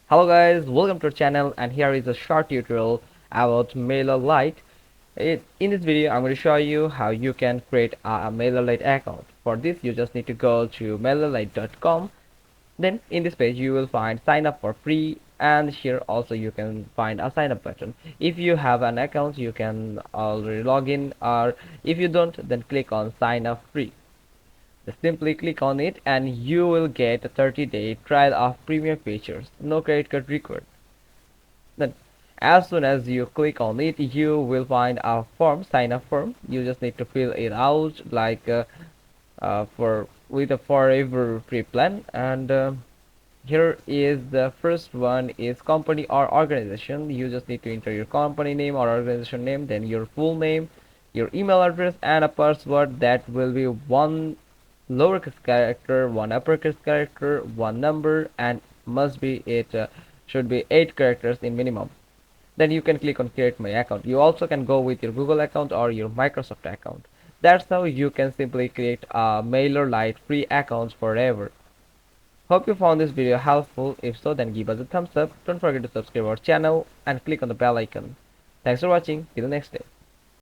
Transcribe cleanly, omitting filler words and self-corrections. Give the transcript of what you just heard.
Hello guys, welcome to our channel, and here is a short tutorial about MailerLite. In this video I'm going to show you how you can create a MailerLite account. For this you just need to go to mailerlite.com. Then in this page you will find sign up for free, and here also you can find a sign up button. If you have an account you can already log in, or if you don't, then click on sign up free. Just simply click on it and you will get a 30-day trial of premium features. No credit card required. Then as soon as you click on it, you will find a form, sign up form. You just need to fill it out like for with a forever free plan. And here is the first one is company or organization. You just need to enter your company name or organization name, then your full name, your email address, and a password that will be one lowercase character, one uppercase character, one number, and must be should be 8 characters in minimum. Then you can click on create my account. You also can go with your Google account or your Microsoft account. That's how you can simply create a MailerLite free accounts forever. Hope you found this video helpful. If so, then give us a thumbs up. Don't forget to subscribe our channel and click on the bell icon. Thanks for watching. Till next day.